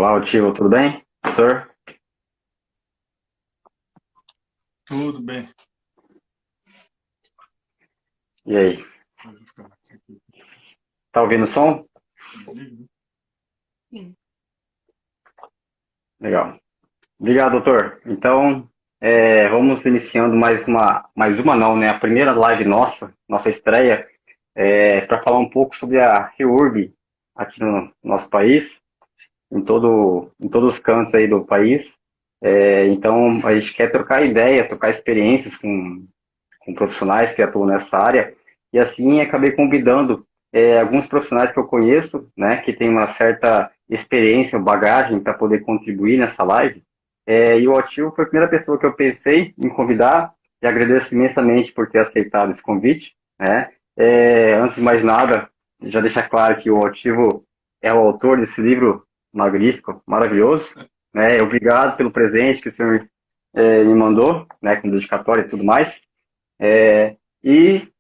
Olá, Tio, tudo bem? Doutor? Tudo bem. E aí? Deixa eu ficar aqui. Tá ouvindo o som? Desliga, né? Legal. Obrigado, doutor. Então, vamos iniciando mais uma não, né? A primeira live nossa estreia, para falar um pouco sobre a REURB aqui no nosso país, em todos os cantos aí do país. Então, a gente quer trocar ideia, trocar experiências com profissionais que atuam nessa área, e assim acabei convidando alguns profissionais que eu conheço, né, que têm uma certa experiência, bagagem para poder contribuir nessa live, e o Otil foi a primeira pessoa que eu pensei em convidar, e agradeço imensamente por ter aceitado esse convite, né. Antes de mais nada, já deixar claro que o Otivo é o autor desse livro magnífico, maravilhoso, né, obrigado pelo presente que o senhor me mandou, né, com dedicatória e tudo mais. É, e,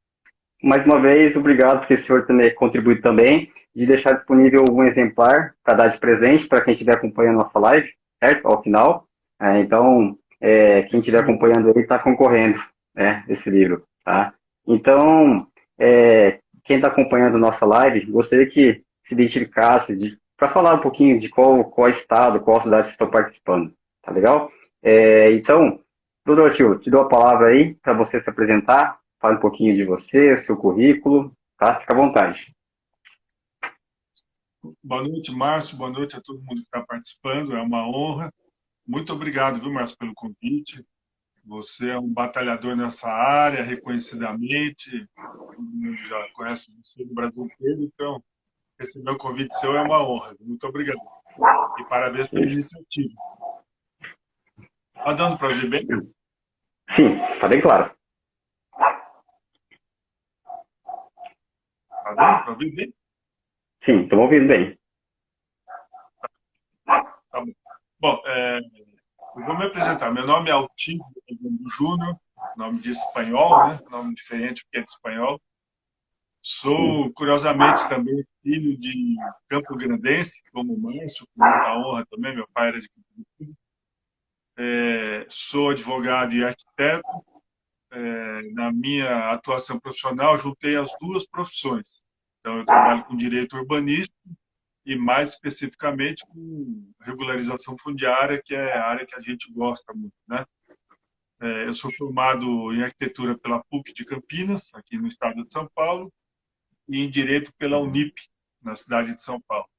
mais uma vez, obrigado, porque o senhor também contribui também, de deixar disponível um exemplar para dar de presente para quem estiver acompanhando a nossa live, certo? Ao final. Então, quem estiver Sim, acompanhando ele está concorrendo, né, esse livro, tá? Então, quem está acompanhando a nossa live, gostaria que se identificasse para falar um pouquinho de qual estado, qual cidade vocês estão participando, tá legal? Então, doutor Tio, te dou a palavra aí para você se apresentar, fale um pouquinho de você, o seu currículo, tá? Fica à vontade. boa noite, Márcio. Boa noite a todo mundo que está participando. É uma honra. Muito obrigado, viu, Márcio, pelo convite. Você é um batalhador nessa área, reconhecidamente. Todo mundo já conhece você no Brasil inteiro, então receber o convite seu é uma honra. Muito obrigado. E parabéns pela Isso. iniciativa. Está dando para ouvir bem? Sim, tá bem claro. Está dando para ouvir bem? Sim, estamos ouvindo bem. Tá bom. Bom, eu vou me apresentar. Meu nome é Altinho Júnior, nome de espanhol, né? Nome diferente porque é de espanhol. Sim. Sou, curiosamente, também filho de Campo Grandense, como o Márcio, com muita honra também. Meu pai era de Campo Grande. Sou advogado e arquiteto. Na minha atuação profissional, juntei as duas profissões. Então, eu trabalho com direito urbanístico e, mais especificamente, com regularização fundiária, que é a área que a gente gosta muito, né? Eu sou formado em arquitetura pela PUC de Campinas, aqui no estado de São Paulo, e em direito pela Unip, na cidade de São Paulo.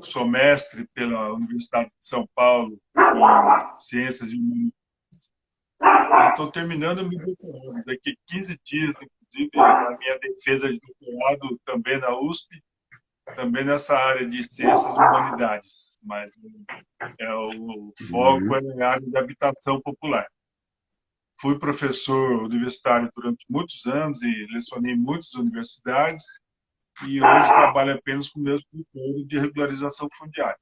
Sou mestre pela Universidade de São Paulo em Ciências e Humanidades e estou terminando meu doutorado. Daqui a 15 dias, inclusive, a minha defesa de doutorado também na USP, também nessa área de Ciências e Humanidades, mas o foco é Uhum. na área de habitação popular. Fui professor universitário durante muitos anos e lecionei em muitas universidades e hoje trabalho apenas com o meu escritório de regularização fundiária.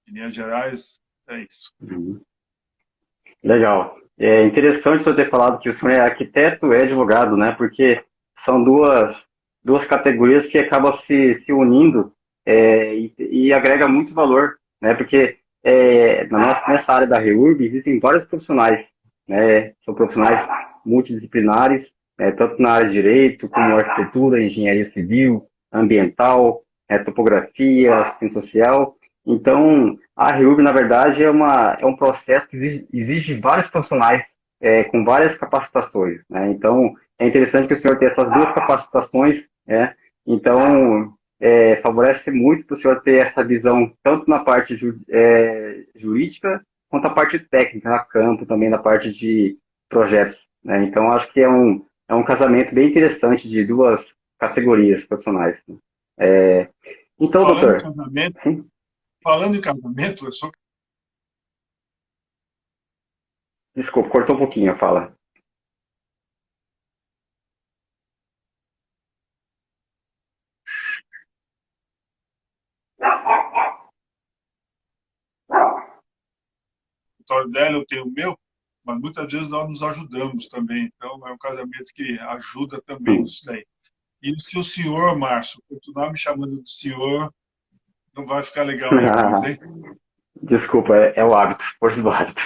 Em linhas gerais, é isso. Uhum. Legal. É interessante o senhor ter falado que o senhor é arquiteto e advogado, né? Porque são duas categorias que acabam se unindo, e agrega muito valor, né? Porque nessa área da REURB existem vários profissionais, né? São profissionais multidisciplinares, tanto na área de direito, como arquitetura, engenharia civil, ambiental, topografia, assistência social. Então, a REURB, na verdade, é um processo que exige vários profissionais com várias capacitações, né? Então, é interessante que o senhor tenha essas duas capacitações, né? Então, favorece muito para o senhor ter essa visão tanto na parte jurídica quanto a parte técnica, na campo, também na parte de projetos, né? Então, acho que é um casamento bem interessante de duas categorias profissionais, né? Então, Falando em doutor, casamento, sim, eu sou desculpa, cortou um pouquinho a fala. autor dela, eu tenho o meu, mas muitas vezes nós nos ajudamos também. Então, é um casamento que ajuda também Sim. nisso daí. E se o senhor, Márcio, continuar me chamando de senhor, não vai ficar legal aí a coisa, hein? Desculpa, é o hábito, força do hábito.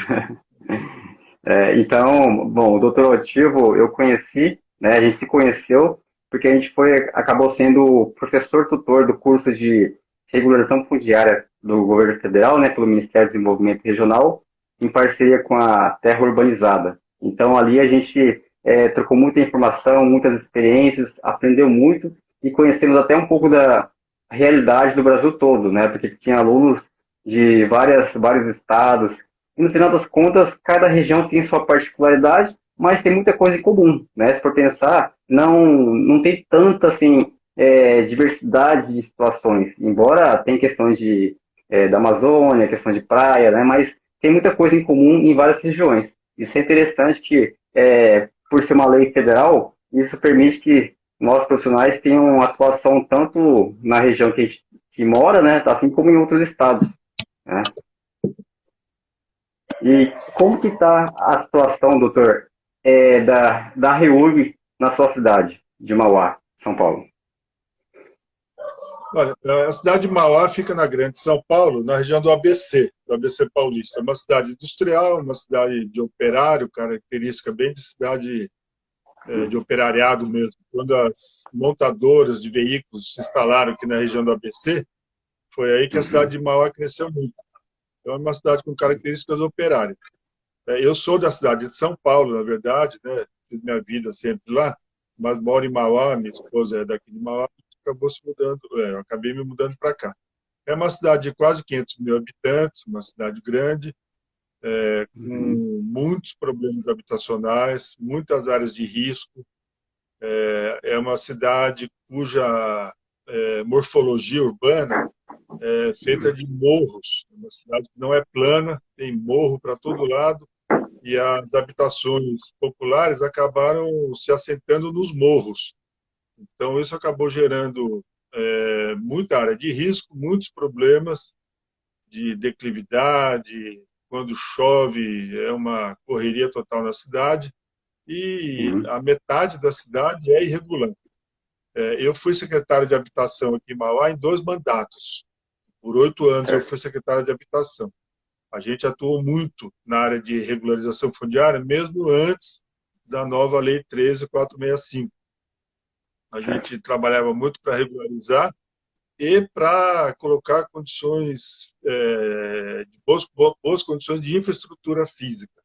Então, bom, o doutor Otivo eu conheci, né, a gente se conheceu porque a gente acabou sendo professor tutor do curso de regularização fundiária do governo federal, né, pelo Ministério do Desenvolvimento Regional, em parceria com a Terra Urbanizada. Então, ali a gente trocou muita informação, muitas experiências, aprendeu muito e conhecemos até um pouco da realidade do Brasil todo, né, porque tinha alunos de vários estados, e no final das contas, cada região tem sua particularidade, mas tem muita coisa em comum, né? Se for pensar, não tem tanta assim diversidade de situações, embora tem questões da Amazônia, questão de praia, né? Mas tem muita coisa em comum em várias regiões. Isso é interessante que, por ser uma lei federal, isso permite que nós profissionais tenham atuação tanto na região que a gente que mora, né? Assim como em outros estados, né? E como que está a situação, doutor, da REURB na sua cidade de Mauá, São Paulo? Olha, a cidade de Mauá fica na Grande São Paulo, na região do ABC Paulista. É uma cidade industrial, uma cidade de operário, característica bem de cidade de operariado mesmo. Quando as montadoras de veículos se instalaram aqui na região do ABC, foi aí que a cidade de Mauá cresceu muito. Então, é uma cidade com características operárias. Eu sou da cidade de São Paulo, na verdade, né? Fiz minha vida sempre lá, mas moro em Mauá, minha esposa é daqui de Mauá, acabou se mudando, eu acabei me mudando para cá. É uma cidade de quase 500 mil habitantes, uma cidade grande, com muitos problemas habitacionais, muitas áreas de risco. É uma cidade cuja morfologia urbana é feita de morros. É uma cidade que não é plana, tem morro para todo lado, e as habitações populares acabaram se assentando nos morros. Então, isso acabou gerando muita área de risco, muitos problemas de declividade. Quando chove, é uma correria total na cidade, e Uhum. a metade da cidade é irregular. Eu fui secretário de habitação aqui em Mauá em 2 mandatos. Por 8 anos eu Certo. fui secretário de habitação. A gente atuou muito na área de regularização fundiária, mesmo antes da nova Lei 13.465. A Certo. gente trabalhava muito para regularizar e para colocar condições de boas condições de infraestrutura física.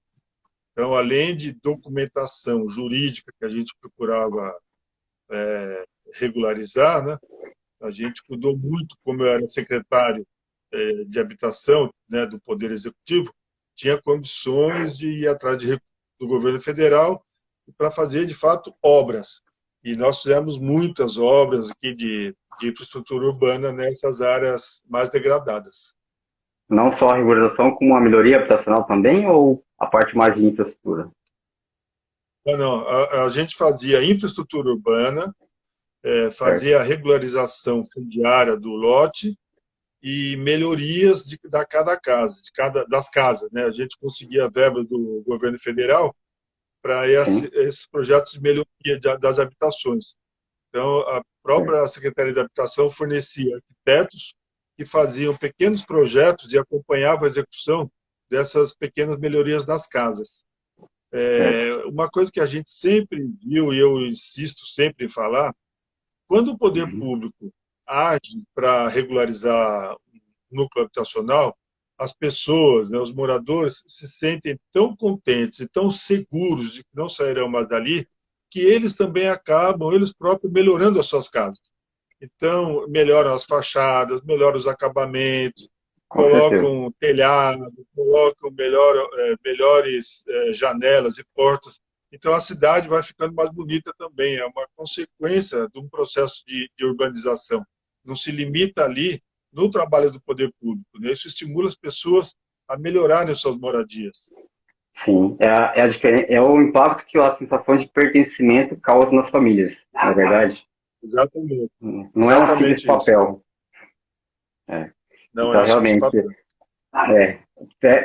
Então, além de documentação jurídica que a gente procurava regularizar, né, a gente cuidou muito, como eu era secretário de habitação, né, do Poder Executivo, tinha condições de ir atrás de recursos do governo federal para fazer, de fato, obras. E nós fizemos muitas obras aqui de infraestrutura urbana nessas áreas mais degradadas. Não só a regularização, como a melhoria habitacional também, ou a parte mais de infraestrutura? Não, a gente fazia infraestrutura urbana, Certo. fazia a regularização fundiária do lote e melhorias da cada casa, das casas, né? A gente conseguia a verba do governo federal para Sim. esses projetos de melhoria das habitações. Então, a Certo. própria Secretaria de Habitação fornecia arquitetos que faziam pequenos projetos e acompanhavam a execução dessas pequenas melhorias nas casas. Certo. Uma coisa que a gente sempre viu, e eu insisto sempre em falar, quando o poder Uhum. público age para regularizar o núcleo habitacional, as pessoas, né, os moradores, se sentem tão contentes e tão seguros de que não sairão mais dali, que eles também acabam, eles próprios, melhorando as suas casas. Então, melhoram as fachadas, melhoram os acabamentos, Com certeza. colocam telhado, colocam melhores janelas e portas. Então, a cidade vai ficando mais bonita também. É uma consequência de um processo de urbanização. Não se limita ali no trabalho do poder público, né? Isso estimula as pessoas a melhorarem suas moradias. Sim, é o impacto que a sensação de pertencimento causa nas famílias, não é verdade? Exatamente. Não é um simples Exatamente isso. papel. É. Não é Então, um simples realmente, papel. é,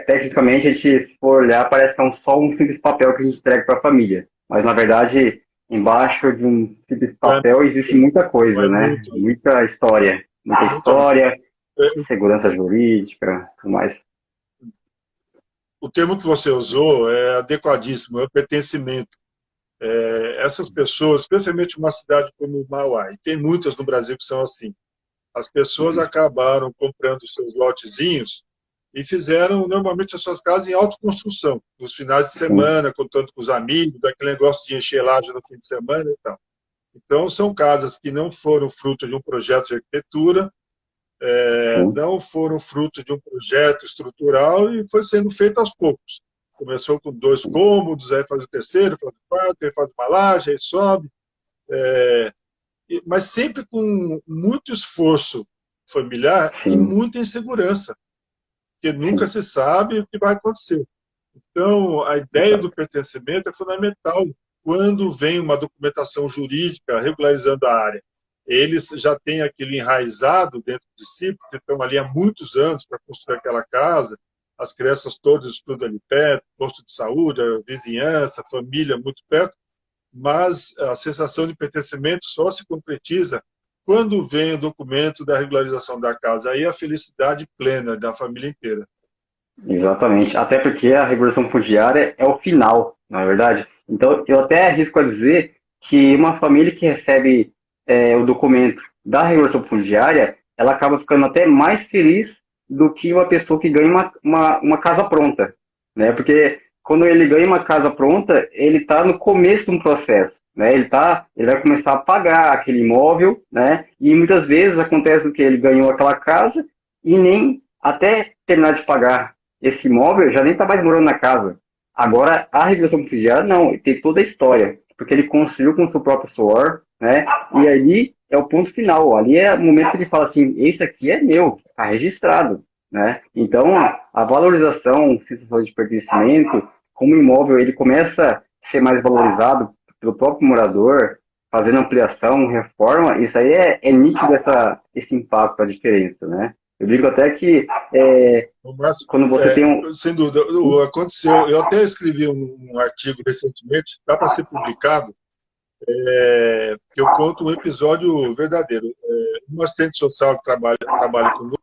tecnicamente, a gente, se for olhar, parece que é só um simples papel que a gente entrega para a família. Mas, na verdade, embaixo de um simples Não é papel existe muito, muita não coisa, é né? muito, Muita história. Muita muita mais. história. segurança jurídica, tudo mais. O termo que você usou é adequadíssimo, é o pertencimento. Essas pessoas, especialmente uma cidade como Mauá, e tem muitas no Brasil que são assim, as pessoas acabaram comprando seus lotezinhos e fizeram normalmente as suas casas em autoconstrução, nos finais de Sim, semana, contando com os amigos, daquele negócio de encher laje no fim de semana e tal. Então, são casas que não foram fruto de um projeto de arquitetura, sim, não foram fruto de um projeto estrutural e foi sendo feito aos poucos. Começou com 2 cômodos, aí faz o terceiro, faz o quarto, aí faz uma laje, aí sobe, mas sempre com muito esforço familiar e sim, muita insegurança, porque nunca sim, se sabe o que vai acontecer. Então, a ideia do exato. pertencimento é fundamental quando vem uma documentação jurídica regularizando a área. Eles já têm aquilo enraizado dentro de si, porque estão ali há muitos anos para construir aquela casa, as crianças todas estudam ali perto, posto de saúde, a vizinhança, a família muito perto, mas a sensação de pertencimento só se concretiza quando vem o documento da regularização da casa. Aí a felicidade plena da família inteira. Exatamente. Até porque a revolução fundiária é o final, na é verdade. Então, eu até arrisco a dizer que uma família que recebe o documento da revolução fundiária, ela acaba ficando até mais feliz do que uma pessoa que ganha uma casa pronta, né? Porque quando ele ganha uma casa pronta, ele está no começo de um processo, né? Ele vai começar a pagar aquele imóvel, né? E muitas vezes acontece que ele ganhou aquela casa e nem até terminar de pagar esse imóvel já nem está mais morando na casa. Agora, a revolução subsidiária, não, ele tem toda a história, porque ele construiu com o seu próprio suor, né? E ali é o ponto final, ali é o momento que ele fala assim, esse aqui é meu, está registrado, né? Então, a valorização, sensação de pertencimento, como imóvel, ele começa a ser mais valorizado pelo próprio morador, fazendo ampliação, reforma, isso aí é nítido esse impacto, a diferença, né? Eu digo até que Mas, quando você tem um. sem dúvida, aconteceu. Eu até escrevi um artigo recentemente, dá para ser publicado, que eu conto um episódio verdadeiro. Um assistente social que trabalha conosco,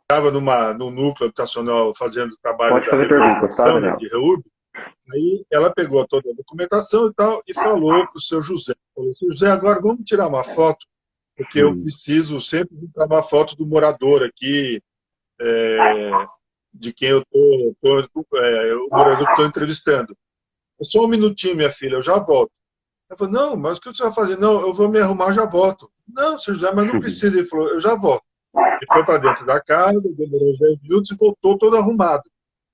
estava num núcleo habitacional fazendo trabalho Pode da fazer perguntas, tá, regularização, né, Daniel? de REURB. Aí ela pegou toda a documentação e tal e falou para o seu José. Falou, seu José, agora vamos tirar uma foto, porque eu preciso sempre tirar uma foto do morador aqui, de quem eu o morador que estou entrevistando. É só um minutinho, minha filha, eu já volto. Ela falou, não, mas o que você vai fazer? Não, eu vou me arrumar, já volto. Não, seu José, mas não precisa. Ele falou, eu já volto. Ele foi para dentro da casa, demorou uns 10 minutos e voltou todo arrumado.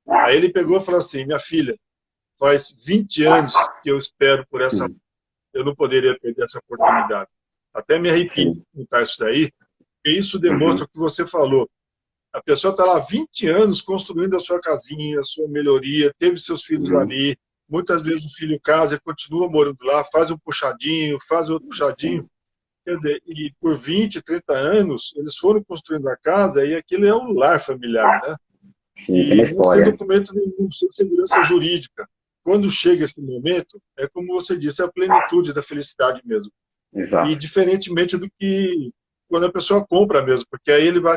Aí ele pegou e falou assim, minha filha, faz 20 anos que eu espero por essa. Sim, Eu não poderia perder essa oportunidade. Até me arrepio de sim. contar isso daí, porque isso demonstra Uhum, o que você falou. A pessoa está lá há 20 anos construindo a sua casinha, a sua melhoria, teve seus filhos uhum, ali. Muitas vezes o filho casa e continua morando lá, faz um puxadinho, faz outro puxadinho. sim, Quer dizer, e por 20, 30 anos, eles foram construindo a casa e aquilo é um lar familiar, né? sim, tem uma E não sem história. documento nenhum, sem segurança jurídica. Quando chega esse momento, é como você disse, é a plenitude da felicidade mesmo. E Exato. diferentemente do que quando a pessoa compra mesmo, porque aí ele vai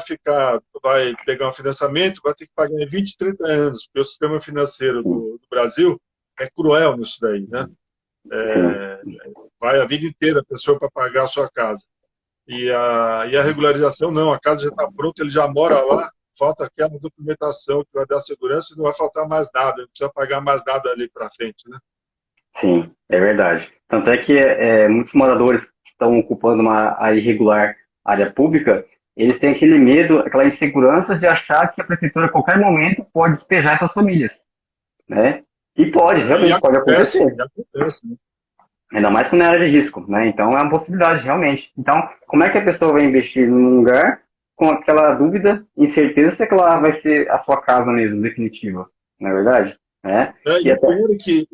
pegar um financiamento, vai ter que pagar em 20, 30 anos, porque o sistema financeiro Sim, do Brasil é cruel nisso daí, né? sim, Vai a vida inteira a pessoa para pagar a sua casa. E a regularização não, a casa já está pronta, ele já mora lá, falta aquela documentação que vai dar segurança e não vai faltar mais nada, não precisa pagar mais nada ali para frente, né? sim, é verdade. Tanto é que muitos moradores que estão ocupando uma a irregular área pública, eles têm aquele medo, aquela insegurança de achar que a prefeitura a qualquer momento pode despejar essas famílias, né? E pode, realmente pode E acontecer. acontece, né? Ainda mais quando é área de risco, né? Então é uma possibilidade, realmente. Então, como é que a pessoa vai investir num lugar com aquela dúvida, incerteza se aquela vai ser a sua casa mesmo, definitiva, não é verdade? Né? E E o até, pior é que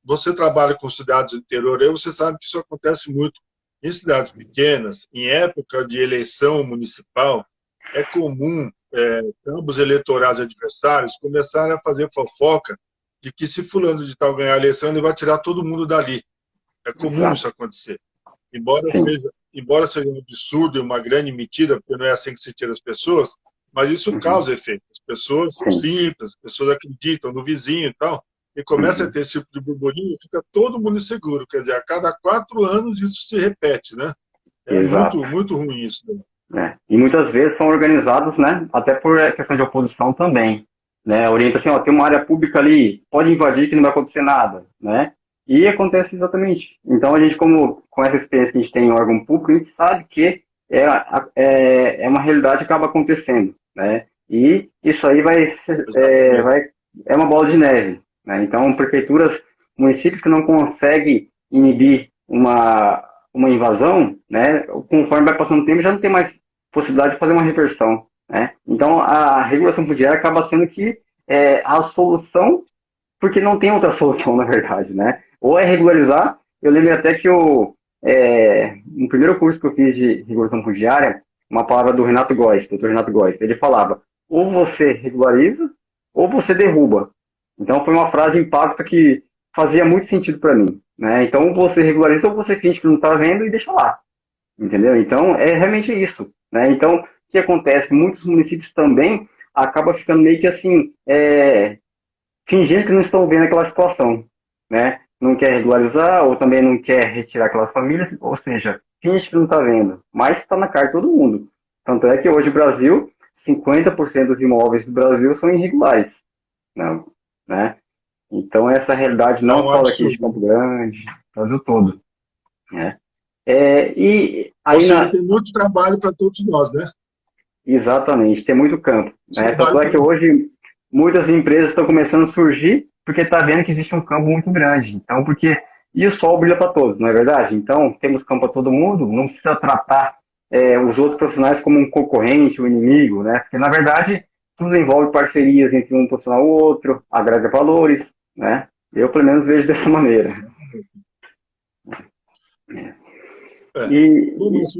você trabalha com cidades do interior, aí você sabe que isso acontece muito. Em cidades pequenas, em época de eleição municipal, é comum ambos eleitorais adversários começarem a fazer fofoca de que se fulano de tal ganhar a eleição, ele vai tirar todo mundo dali. É comum isso exato, acontecer. Embora sim, seja embora seja um absurdo e uma grande mentira, porque não é assim que se tira as pessoas, mas isso Uhum. causa efeito. As pessoas são Sim. simples, as pessoas acreditam no vizinho e tal, e começa a Uhum. ter esse tipo de burburinho, fica todo mundo inseguro. Quer dizer, a cada 4 anos isso se repete, né? É Exato. muito, muito ruim isso, né? É. E muitas vezes são organizados, né, até por questão de oposição também, né, orienta assim, ó, tem uma área pública ali, pode invadir que não vai acontecer nada, né, e acontece exatamente. Então a gente, como com essa experiência que a gente tem em órgão público, a gente sabe que é uma realidade que acaba acontecendo, né, e isso aí Exatamente. é uma bola de neve, né, então prefeituras, municípios que não conseguem inibir uma invasão, né, conforme vai passando o tempo, já não tem mais possibilidade de fazer uma reversão, né? Então, a regulação fundiária acaba sendo que a solução, porque não tem outra solução, na verdade, né? Ou é regularizar, eu lembro até que no primeiro curso que eu fiz de regulação fundiária, uma palavra do Renato Góes, doutor Renato Góes, ele falava, ou você regulariza, ou você derruba. Então, foi uma frase de impacto que fazia muito sentido para mim, né? Então, ou você regulariza, ou você finge que não está vendo e deixa lá. Entendeu? Então, é realmente isso. Né? Então, o que acontece? Muitos municípios também acabam ficando meio que assim, fingindo que não estão vendo aquela situação. Né? Não quer regularizar ou também não quer retirar aquelas famílias, ou seja, finge que não está vendo. Mas está na cara de todo mundo. Tanto é que hoje o Brasil, 50% dos imóveis do Brasil são irregulares. Não, né? Então, essa realidade É não um só daqui de absurdo. Campo Grande, Brasil todo. Né? E Ou aí seja, na, tem muito trabalho para todos nós, né? Exatamente, tem muito campo. Né? Tanto Trabalho é que hoje muitas empresas estão começando a surgir porque está vendo que existe um campo muito grande. Então, porque e o sol brilha para todos, não é verdade? Então, temos campo para todo mundo, não precisa tratar os outros profissionais como um concorrente, um inimigo, né? Porque, na verdade, tudo envolve parcerias entre um profissional e o outro, agrega valores, né? Eu, pelo menos, vejo dessa maneira. é. Bom, E mas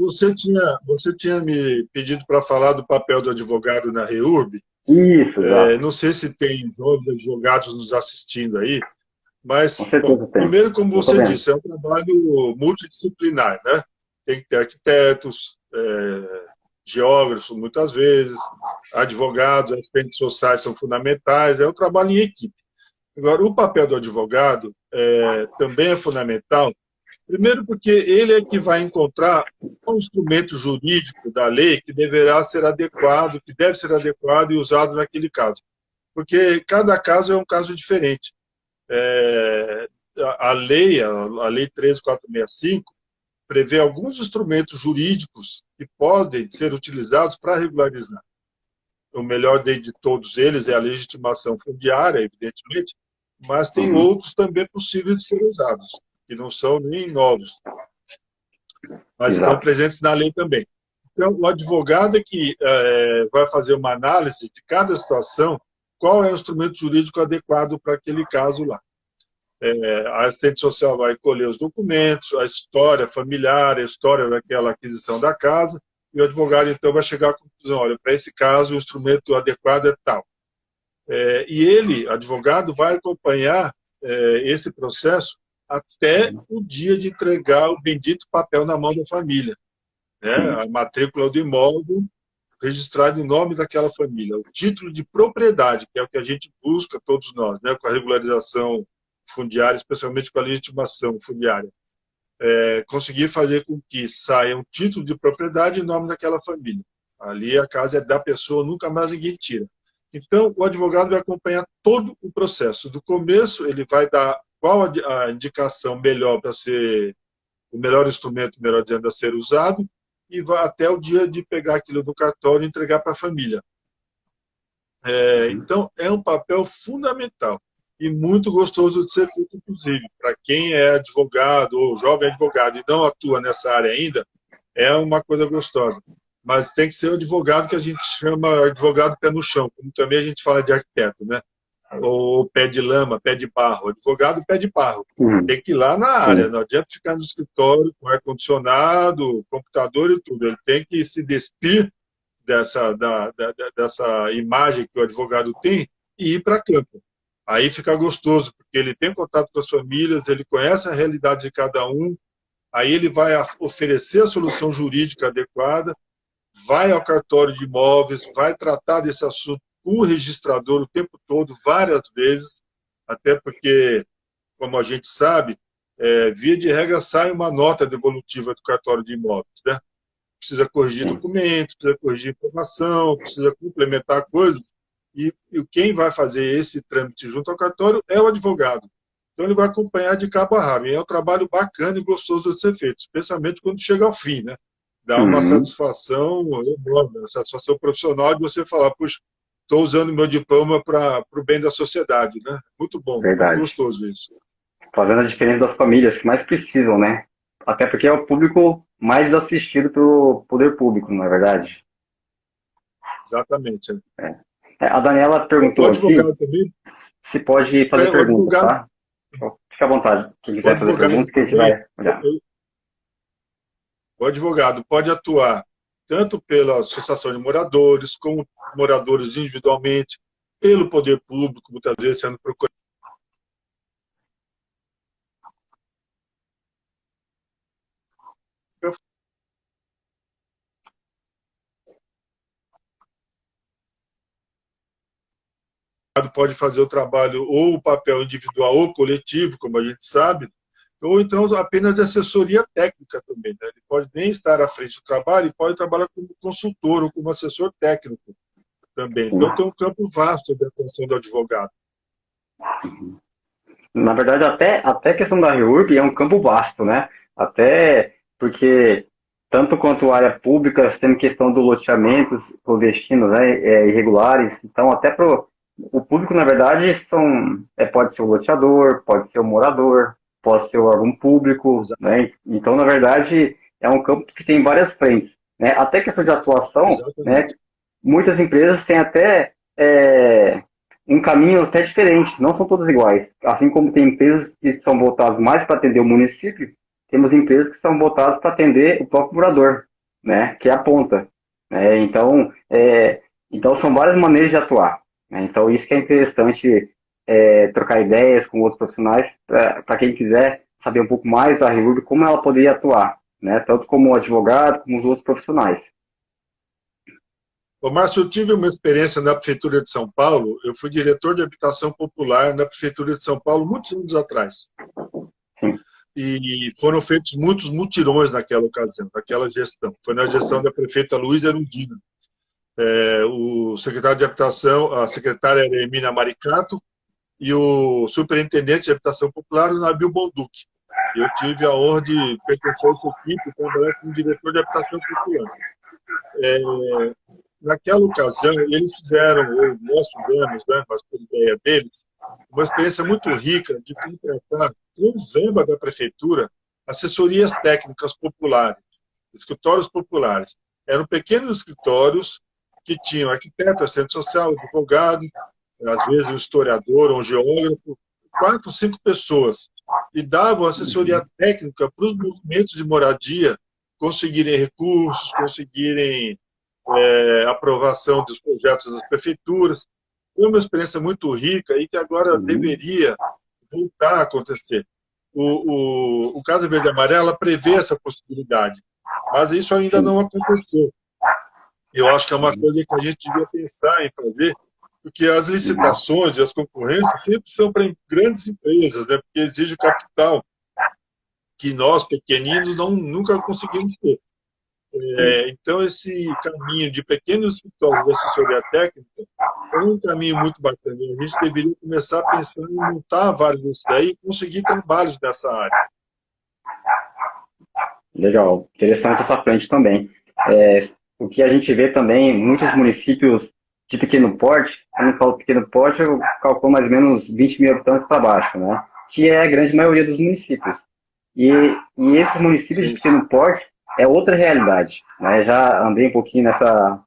você tinha me pedido para falar do papel do advogado na REURB. isso, exato. Não sei se tem jovens advogados nos assistindo aí, Com mas, bom, certeza tem. primeiro, como Eu estou você vendo. disse, é um trabalho multidisciplinar, né? Tem que ter arquitetos, geógrafos, muitas vezes, advogados, assistentes sociais são fundamentais, é um trabalho em equipe. Agora, o papel do advogado também é fundamental. Primeiro, porque ele é que vai encontrar um instrumento jurídico da lei que deverá ser adequado, que deve ser adequado e usado naquele caso. Porque cada caso é um caso diferente. É, a lei 13.465, prevê alguns instrumentos jurídicos que podem ser utilizados para regularizar. O melhor de todos eles é a legitimação fundiária, evidentemente, mas tem Uhum, outros também possíveis de ser usados, que não são nem novos, mas estão exato. presentes na lei também. Então, o advogado é que vai fazer uma análise de cada situação, qual é o instrumento jurídico adequado para aquele caso lá. A assistente social vai colher os documentos, a história familiar, a história daquela aquisição da casa, e o advogado, então, vai chegar à conclusão, olha, para esse caso, o instrumento adequado é tal. E ele, advogado, vai acompanhar esse processo até Uhum, o dia de entregar o bendito papel na mão da família, né? sim. A matrícula do imóvel registrado em nome daquela família, o título de propriedade, que é o que a gente busca, todos nós, né? Com a regularização fundiária, especialmente com a legitimação fundiária. Conseguir fazer com que saia um título de propriedade em nome daquela família. Ali a casa é da pessoa, nunca mais ninguém tira. Então, o advogado vai acompanhar todo o processo. Do começo, ele vai dar qual a indicação melhor para ser o melhor instrumento, melhor dizendo, a ser usado, e vai até o dia de pegar aquilo do cartório e entregar para a família. Uhum, Então, é um papel fundamental e muito gostoso de ser feito, inclusive. Para quem é advogado ou jovem advogado e não atua nessa área ainda, é uma coisa gostosa. Mas tem que ser o advogado que a gente chama advogado pé no chão, como também a gente fala de arquiteto, né? Ou pé de lama, pé de barro. Advogado pé de barro. uhum, Tem que ir lá na área, sim. não adianta ficar no escritório com ar-condicionado, computador e tudo. Ele tem que se despir dessa imagem que o advogado tem e ir para campo. Aí fica gostoso, porque ele tem contato com as famílias, ele conhece a realidade de cada um, Aí ele vai oferecer a solução jurídica adequada, vai ao cartório de imóveis, vai tratar desse assunto com o registrador o tempo todo, várias vezes, até porque, como a gente sabe, via de regra sai uma nota devolutiva do cartório de imóveis, né? Precisa corrigir sim, documentos, precisa corrigir informação, precisa complementar coisas, e quem vai fazer esse trâmite junto ao cartório é o advogado. Então ele vai acompanhar de cabo a rabo. E é um trabalho bacana e gostoso de ser feito, especialmente quando chega ao fim, né? Dá uma uhum, satisfação enorme, uma satisfação profissional de você falar, puxa, estou usando meu diploma para o bem da sociedade, né? Muito bom, muito verdade. gostoso isso. Fazendo a diferença das famílias que mais precisam, né? Até porque é o público mais assistido pelo poder público, não é verdade? Exatamente. A Daniela O perguntou aqui advogado também, se pode fazer o perguntas, advogado, tá? Então, fica à vontade. Quem o quiser fazer advogado perguntas, que a gente também, vai olhar. o advogado pode atuar tanto pela associação de moradores, como moradores individualmente, pelo poder público, muitas vezes sendo procurado. Pode fazer o trabalho ou o papel individual ou coletivo, como a gente sabe, ou então apenas de assessoria técnica também. Né? Ele pode nem estar à frente do trabalho, ele pode trabalhar como consultor ou como assessor técnico também. Sim. Então tem um campo vasto de atuação do advogado. Na verdade, até a questão da REURB é um campo vasto, né? Até porque, tanto quanto a área pública, você tem questão do loteamentos clandestinos, né, irregulares. Então, até pro o público, na verdade, pode ser o loteador, pode ser o morador, pode ser o órgão público, né? Então, na verdade, é um campo que tem várias frentes, né? Até questão de atuação, né? Exatamente. Muitas empresas têm até um caminho até diferente, não são todas iguais. Assim como tem empresas que são voltadas mais para atender o município, temos empresas que são voltadas para atender o próprio morador, né, que é a ponta. Né? Então são várias maneiras de atuar. Né? Então isso que é interessante trocar ideias com outros profissionais, para quem quiser saber um pouco mais da REURB, como ela poderia atuar, né? Tanto como advogado, como os outros profissionais. Ô, Márcio, eu tive uma experiência na Prefeitura de São Paulo. Eu fui diretor de habitação popular na Prefeitura de São Paulo muitos anos atrás. Sim. E foram feitos muitos mutirões naquela ocasião, naquela gestão. Foi na gestão da prefeita Luísa Erundina. O secretário de habitação, a secretária era Emília Maricato, e o superintendente de habitação popular, o Nabil Bonduque. Eu tive a honra de pertencer a essa equipe e trabalhar como diretor de habitação popular. Naquela ocasião, eles fizeram, ou nós fizemos, né, mas por ideia deles, uma experiência muito rica de contratar, com verba da prefeitura, assessorias técnicas populares, escritórios populares. Eram pequenos escritórios que tinham arquiteto, assistente social, advogado, às vezes um historiador, um geógrafo, 4, 5 pessoas, e davam assessoria técnica para os movimentos de moradia conseguirem recursos, conseguirem aprovação dos projetos das prefeituras. Foi uma experiência muito rica e que agora Uhum. deveria voltar a acontecer. O Casa Verde e Amarela prevê essa possibilidade, mas isso ainda Sim. não aconteceu. Eu acho que é uma coisa que a gente devia pensar em fazer, porque as Uhum. licitações e as concorrências sempre são para grandes empresas, né? Porque exige capital que nós, pequeninos, nunca conseguimos ter. Sim. Então, esse caminho de pequenos escritórios de assessoria técnica é um caminho muito bacana. A gente deveria começar a pensar em montar vários desses daí e conseguir trabalhos nessa área. Legal, interessante essa frente também. O que a gente vê também, muitos municípios de pequeno porte, quando eu falo pequeno porte, eu calculo mais ou menos 20 mil habitantes para baixo, né? Que é a grande maioria dos municípios. E, e esses municípios de Sim, sim. pequeno porte é outra realidade, né? Já andei um pouquinho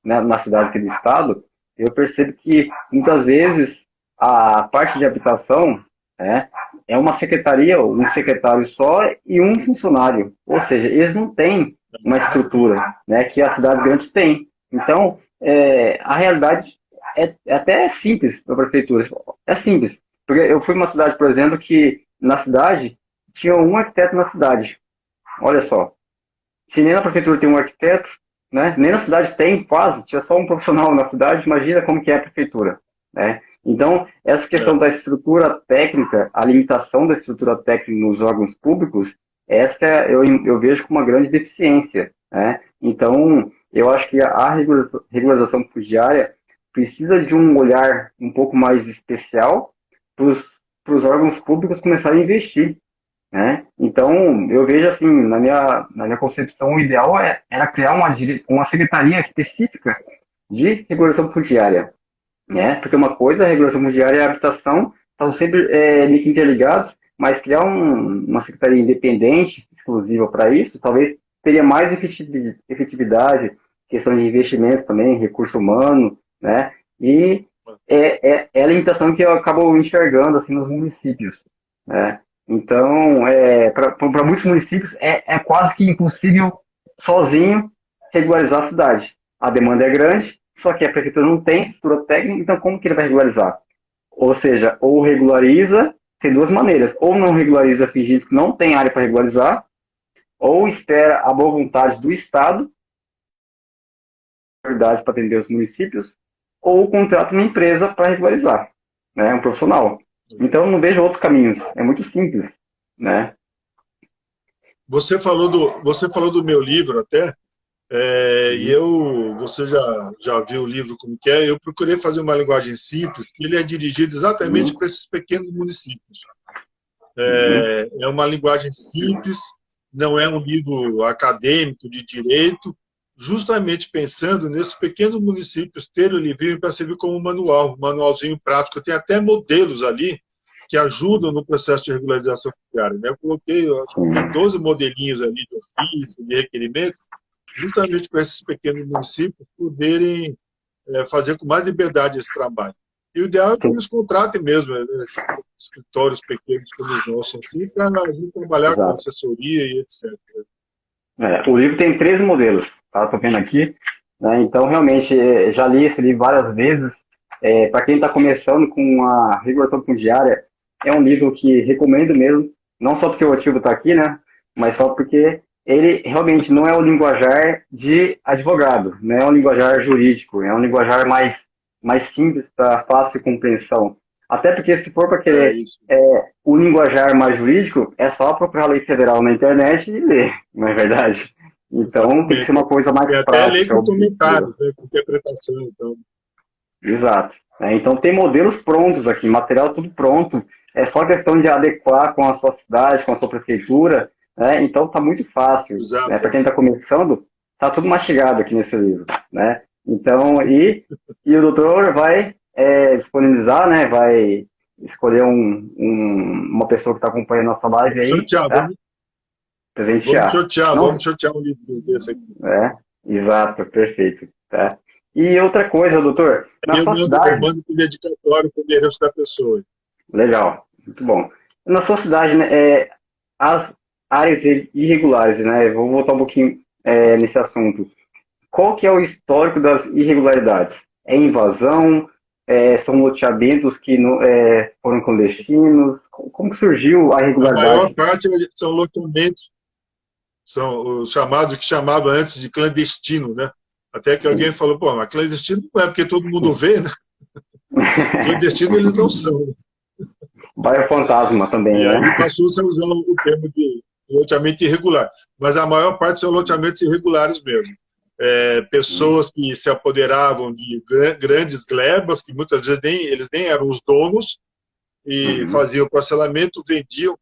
nas cidades aqui do estado, eu percebo que muitas vezes a parte de habitação, né, é uma secretaria, um secretário só e um funcionário. Ou seja, eles não têm uma estrutura, né, que as cidades grandes têm. Então, a realidade é até simples para a prefeitura. É simples. Porque eu fui uma cidade, por exemplo, que na cidade tinha um arquiteto na cidade. Olha só, se nem na prefeitura tem um arquiteto, né? Nem na cidade tem, quase, tinha só um profissional na cidade, imagina como que é a prefeitura, né? Então, essa questão É, da estrutura técnica, a limitação da estrutura técnica nos órgãos públicos, essa eu vejo como uma grande deficiência, né? Então, eu acho que a regularização fundiária precisa de um olhar um pouco mais especial para os órgãos públicos começarem a investir, né? Então, eu vejo assim, na minha concepção, o ideal era criar uma secretaria específica de regulação fundiária, né? Porque uma coisa é a regulação fundiária e a habitação estão sempre meio que interligados, mas criar uma secretaria independente, exclusiva para isso, talvez teria mais efetividade, questão de investimento também, recurso humano, né? E é a limitação que eu acabo enxergando assim nos municípios, né? Então, para muitos municípios é quase que impossível sozinho regularizar a cidade. A demanda é grande, só que a prefeitura não tem estrutura técnica, então como que ele vai regularizar? Ou seja, ou regulariza, tem duas maneiras, ou não regulariza fingindo que não tem área para regularizar, ou espera a boa vontade do Estado, verdade, para atender os municípios, ou contrata uma empresa para regularizar, né, um profissional. Então, eu não vejo outros caminhos, é muito simples, né? você falou do meu livro até, e você já viu o livro como que é, eu procurei fazer uma linguagem simples, que ele é dirigido exatamente Uhum, para esses pequenos municípios. uhum, É uma linguagem simples, não é um livro acadêmico de direito, justamente pensando nesses pequenos municípios terem o livrinho para servir como manual, um manualzinho prático. Tem até modelos ali que ajudam no processo de regularização fundiária, né? Eu coloquei, eu acho que tem sim. 12 modelinhos ali de ofício, de requerimento, justamente para esses pequenos municípios poderem fazer com mais liberdade esse trabalho. E o ideal é que eles contratem mesmo escritórios pequenos como os nossos, assim, para a gente trabalhar com Exato. assessoria e etc. O livro tem 13 modelos, tá? Estou vendo aqui, né? Então, realmente, já li esse livro várias vezes. Para quem está começando com a regulação fundiária, é um livro que recomendo mesmo, não só porque o Otivo está aqui, né? Mas só porque ele realmente não é o linguajar de advogado, não é um linguajar jurídico, é um linguajar mais simples, para fácil compreensão. Até porque se for para É querer isso. o linguajar mais jurídico, é só procurar a lei federal na internet e ler, não é verdade? Então tem que ser Exatamente. uma coisa mais Tem até lei prática, com objetiva. comentários, né, com interpretação. Então, Exato. Então tem modelos prontos aqui, material tudo pronto. É só questão de adequar com a sua cidade, com a sua prefeitura, né? Então tá muito fácil, né? Para exato. quem está começando, tá tudo mastigado aqui nesse livro, né? Então e o doutor vai disponibilizar, né? Vai escolher uma pessoa que está acompanhando a nossa live Vamos aí, sortear, tá? Presentear. vamos Não, sortear um livro desse aqui. exato, perfeito, tá? E outra coisa, doutor, na Aí sua eu cidade, mando com dedicatório com o endereço da pessoa. legal, muito bom. Na sua cidade, né, as áreas irregulares, né? Vou voltar um pouquinho nesse assunto. Qual que é o histórico das irregularidades? É invasão? São loteamentos que foram clandestinos? Como que surgiu a A maior irregularidade? parte são loteamentos, são os chamados que chamavam antes de clandestino, né? Até que alguém Sim. falou, pô, mas clandestino não é porque todo mundo vê, né? Clandestino eles não são. Bairro Fantasma também, E né? aí passou-se a usar o termo de loteamento irregular. Mas a maior parte são loteamentos irregulares mesmo. Pessoas que se apoderavam de grandes glebas, que muitas vezes eles nem eram os donos, e Uhum. faziam parcelamento, vendiam.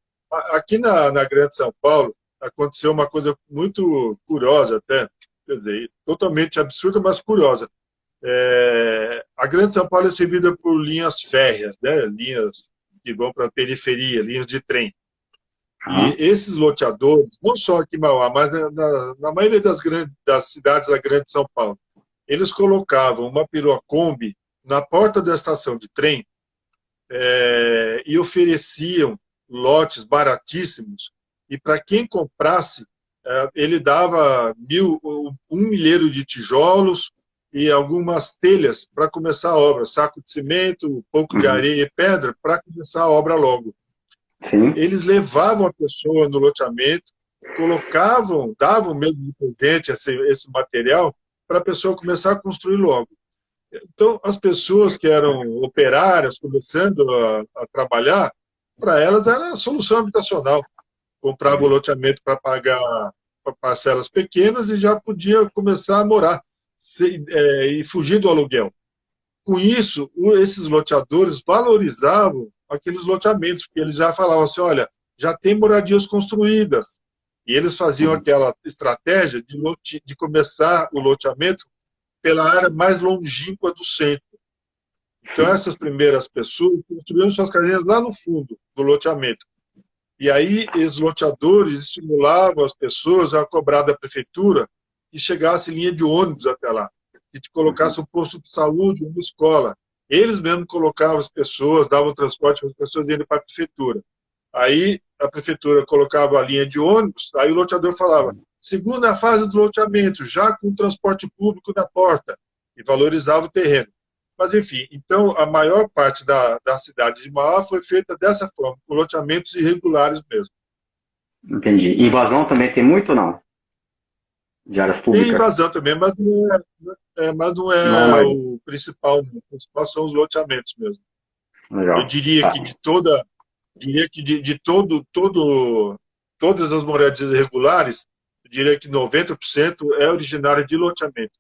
Aqui na Grande São Paulo, aconteceu uma coisa muito curiosa até, quer dizer, totalmente absurda, mas curiosa. A Grande São Paulo é servida por linhas férreas, né? Linhas que vão para a periferia, linhas de trem. E Aham. esses loteadores, não só aqui em Mauá, mas na maioria das cidades da Grande São Paulo, eles colocavam uma perua Kombi na porta da estação de trem e ofereciam lotes baratíssimos. E para quem comprasse, ele dava 1 milheiro de tijolos e algumas telhas para começar a obra, saco de cimento, um pouco de Uhum. areia e pedra para começar a obra logo. Sim. Eles levavam a pessoa no loteamento, davam mesmo de presente esse material para a pessoa começar a construir logo. Então, as pessoas que eram operárias, começando a trabalhar, para elas era a solução habitacional. Comprava o loteamento para pagar parcelas pequenas e já podia começar a morar e fugir do aluguel. Com isso, esses loteadores valorizavam aqueles loteamentos, porque eles já falavam assim, olha, já tem moradias construídas. E eles faziam aquela estratégia de começar o loteamento pela área mais longínqua do centro. Então, essas primeiras pessoas construíram suas casinhas lá no fundo do loteamento. E aí, os loteadores estimulavam as pessoas a cobrar da prefeitura que chegasse linha de ônibus até lá, que te colocasse um posto de saúde, uma escola. Eles mesmos colocavam as pessoas, davam transporte para as pessoas irem para a prefeitura. Aí, a prefeitura colocava a linha de ônibus, aí o loteador falava, segunda fase do loteamento, já com o transporte público na porta, e valorizava o terreno. Mas, enfim, então, a maior parte da cidade de Mauá foi feita dessa forma, com loteamentos irregulares mesmo. Entendi. Invasão também tem muito ou não? De áreas Tem públicas? invasão também, mas não Não é é mais. o principal. O principal são os loteamentos mesmo. Eu Legal. diria Tá. que todas as moradias irregulares, eu diria que 90% é originária de loteamento.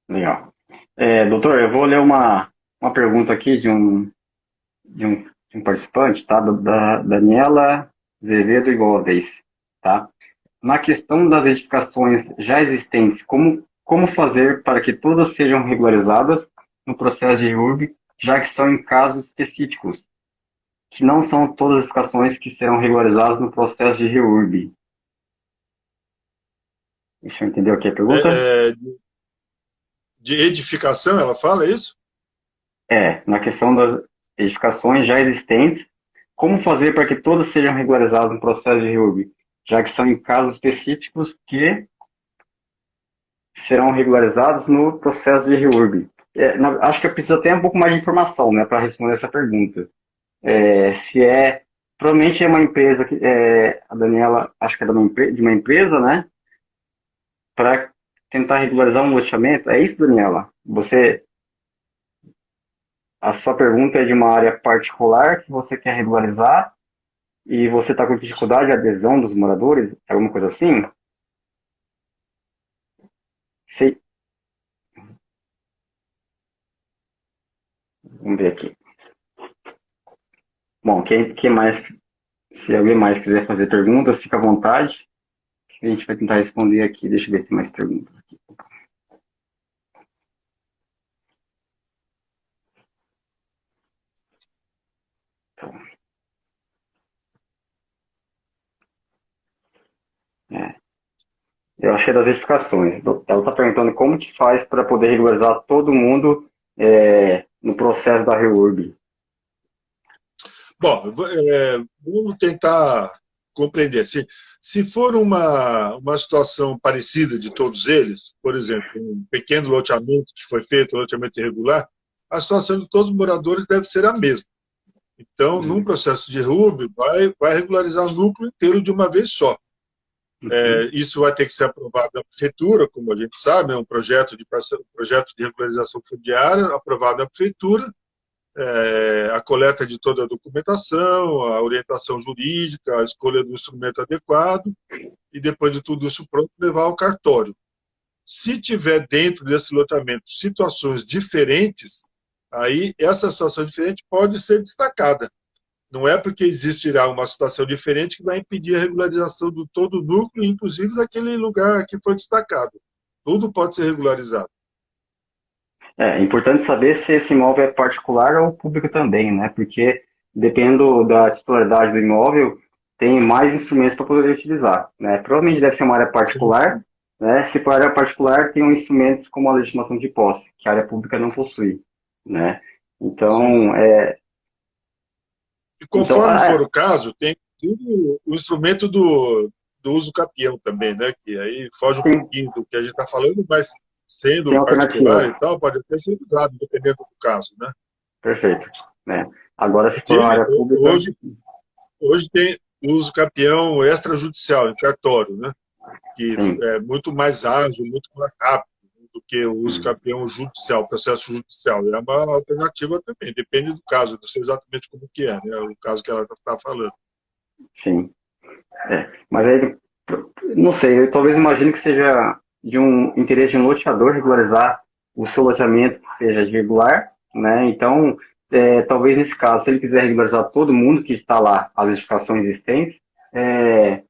Legal. Doutor, eu vou ler uma pergunta aqui de um participante, tá? Da Daniela Zevedo Igualvez, tá? Na questão das edificações já existentes, como fazer para que todas sejam regularizadas no processo de REURB, já que estão em casos específicos, que não são todas as edificações que serão regularizadas no processo de REURB? Deixa eu entender aqui a pergunta. De edificação, ela fala isso? Na questão das edificações já existentes, como fazer para que todas sejam regularizadas no processo de REURB, já que são em casos específicos que serão regularizados no processo de REURB. Acho que eu preciso até um pouco mais de informação, né, para responder essa pergunta. Provavelmente é uma empresa, a Daniela, acho que é de uma empresa, né, para tentar regularizar um loteamento. É isso, Daniela? A sua pergunta é de uma área particular que você quer regularizar e você está com dificuldade de adesão dos moradores? Alguma coisa assim? Sei. Vamos ver aqui. Bom, se alguém mais quiser fazer perguntas, fica à vontade. A gente vai tentar responder aqui. Deixa eu ver se tem mais perguntas aqui. Eu achei das edificações. Ela está perguntando como que faz para poder regularizar todo mundo no processo da REURB. Bom, vamos tentar compreender. Se for uma situação parecida de todos eles, por exemplo, um pequeno loteamento que foi feito, um loteamento irregular, a situação de todos os moradores deve ser a mesma. Então, num processo de REURB, vai regularizar o núcleo inteiro de uma vez só. Isso vai ter que ser aprovado na prefeitura, como a gente sabe, é um projeto de regularização fundiária aprovado na prefeitura, a coleta de toda a documentação, a orientação jurídica, a escolha do instrumento adequado, e depois de tudo isso pronto, levar ao cartório. Se tiver dentro desse loteamento situações diferentes, aí essa situação diferente pode ser destacada. Não é porque existirá uma situação diferente que vai impedir a regularização de todo o núcleo, inclusive daquele lugar que foi destacado. Tudo pode ser regularizado. É importante saber se esse imóvel é particular ou público também, né? Porque, dependendo da titularidade do imóvel, tem mais instrumentos para poder utilizar, né? Provavelmente deve ser uma área particular, né? Se for área particular, tem um instrumentos como a legitimação de posse, que a área pública não possui, né? Então, E conforme for o caso, tem o instrumento do uso capião também, né? Que aí foge um pouquinho do que a gente está falando, mas sendo particular e tal, pode até ser usado, dependendo do caso, né? Perfeito. Agora, se for uma área pública... uso capião extrajudicial, em cartório, né? Que sim, é muito mais ágil, muito mais rápido do que o uso capião judicial, processo judicial. É uma alternativa também, depende do caso, não sei exatamente como que é, né? O caso que ela está falando. sim. Mas aí, não sei, eu talvez imagine que seja de um interesse de um loteador regularizar o seu loteamento que seja irregular, né? Então, talvez nesse caso, se ele quiser regularizar todo mundo que está lá, as edificações existentes, é,